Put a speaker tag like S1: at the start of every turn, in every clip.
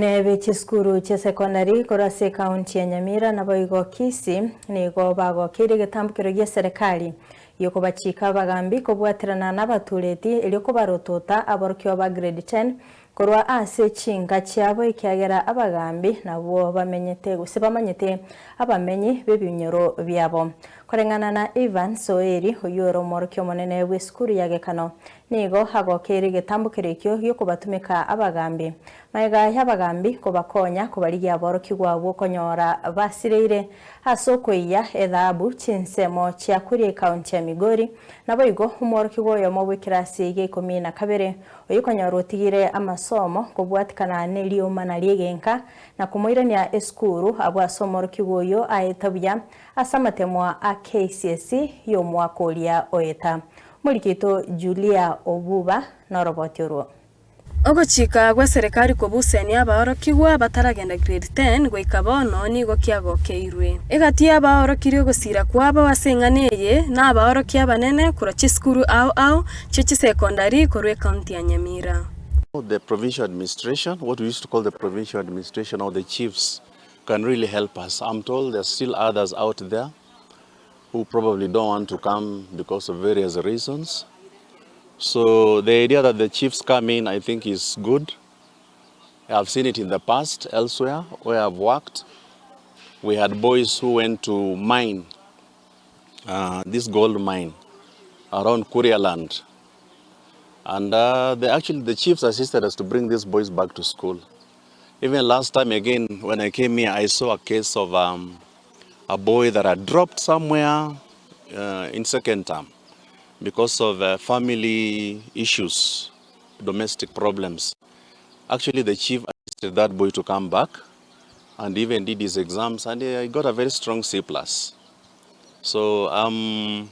S1: Nebe chiskuru cha sekondari korase kaunti ya Nyamira na boigo kisi nigo bagokire gitambukiro gya serikali yoko bachika Abagambi kobwatirana n'abatureti ili Korotota Abaorokigwa ba grade 10 korwa ase chinga cyabo ikyagera Abagambi nabo bamenyete gusibamanyete abamenyi bebinyoro byabo korengana na Ivan Soeri uyoro morokyo monene w'eskuru yagekano nigo hagokire gitambukiro ikyo yoko batumika Abagambi maiga y'Abagambi kobakonya kubarigia Abaorokigwa bwokonyora basireire hasokoya ethabu chinsemo cya kuri kaunti ya Migori naboigo umorokigwa yo mu kirasi ge 12 uyikonyora utigire amasomo kubwatikana n'eliyo manali genka na kumuirania eskuru abwasomorokigwa yo ayetabya asamatemwa a KCSE yo mwakolia oyeta mulikito Julia Obuba na robotiro
S2: OGOCHIKA GW'ESEREKARI kobusenia ABAOROKIGWA bataragenda grade 10 goikabono nigo kiagokeirwe egati ABAOROKIRE gusira kwabo wasenganeye na ABAOROKIA ABANENE kurochi skuru au chichi secondary korwe county ya Nyamira.
S3: The provincial administration, what we used to call the provincial administration or the chiefs, can really help us. I'm told there's still others out there who probably don't want to come because of various reasons. So the idea that the chiefs come in, I think, is good. I've seen it in the past elsewhere where I've worked. We had boys who went to mine, this gold mine around Kuria land. And the chiefs assisted us to bring these boys back to school. Even last time again, when I came here, I saw a case of a boy that had dropped somewhere in second term because of family issues, domestic problems. Actually, the chief assisted that boy to come back and even did his exams, and he got a very strong C+. So I'm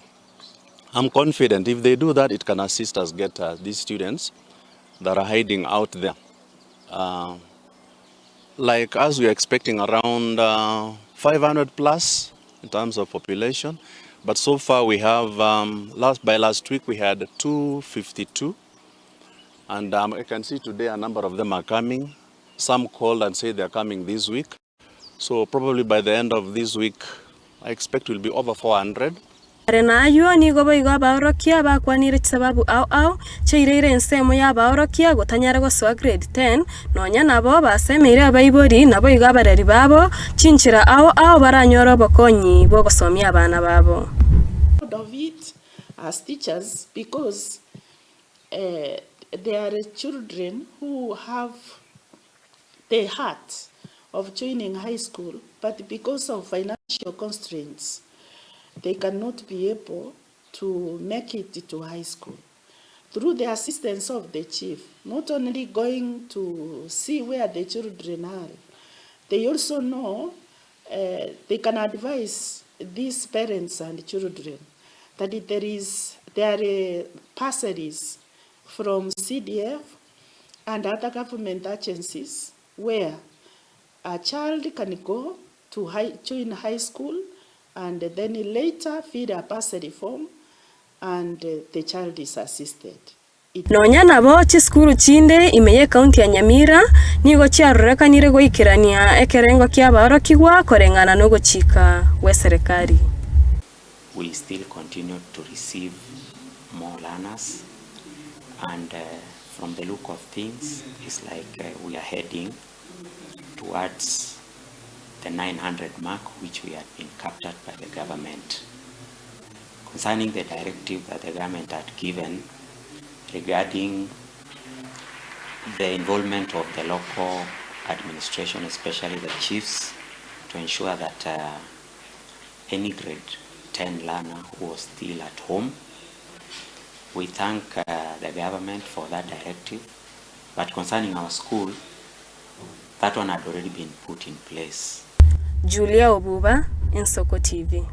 S3: confident if they do that, it can assist us get these students that are hiding out there. Like us, we are expecting around 500 plus in terms of population. But so far we have, by last week we had 252. And I can see today a number of them are coming. Some called and say they're coming this week. So probably by the end of this week, I expect will be over 400.
S2: Renayo ni goboigo ABAOROKIA bakwanire sababu au cheirere ensemo ya ABAOROKIA gotanyara goswa grade 10 nonya nabo basemire abaibori nabo igabarari babo chinchira au baranyoro bokonyi bo gosomia abana babo.
S4: Of it as teachers because there are children who have the heart of joining high school, but because of financial constraints they cannot be able to make it to high school. Through the assistance of the chief, not only going to see where the children are, they also know they can advise these parents and children that there are bursaries from CDF and other government agencies where a child can go to join high school and then later fill a bursary form and the child is assisted.
S2: Nonya nabo chiskuru chinde imeye county ya Nyamira nigo chiarorekanire goikirania ekerengo kya ABAOROKIGWA korengana no OGOCHIKA GW'ESEREKARI.
S5: We still continue to receive more learners, and from the look of things, it's like we are heading towards the 900 mark, which we had been captured by the government. Concerning the directive that the government had given regarding the involvement of the local administration, especially the chiefs, to ensure that any grade 10 learner who was still at home. We thank the government for that directive, but concerning our school, that one had already been put in place.
S2: Julia Obuba, Nsoko TV.